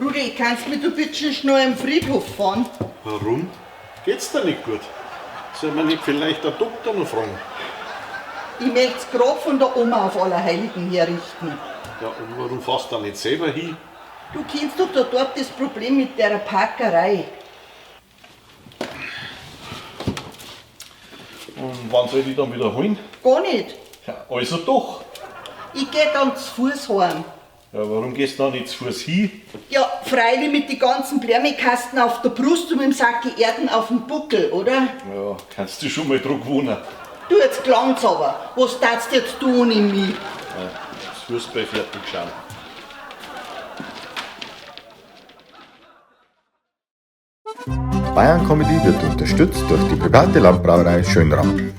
Rudi, kannst du mich du bitte schnell am Friedhof fahren? Warum? Geht's dir nicht gut? Soll man nicht vielleicht der Doktor noch fragen? Ich möcht's grad von der Oma auf Allerheiligen herrichten. Ja, und warum fährst du da nicht selber hin? Du kennst doch da dort das Problem mit der Parkerei. Und wann soll ich dann wieder holen? Gar nicht. Ja, also doch. Ich geh dann zu Fuß heim. Ja, warum gehst du da nicht zu Fuß hin? Ja, freilich mit den ganzen Blärmekasten auf der Brust und mit dem Sack Erden auf dem Buckel, oder? Ja, kannst du schon mal dran gewohnen. Du, jetzt klang's aber. Was darfst du jetzt tun in mich? Ja, das Fußball fertig schauen. Bayern Comedy wird unterstützt durch die private Landbrauerei Schönramm.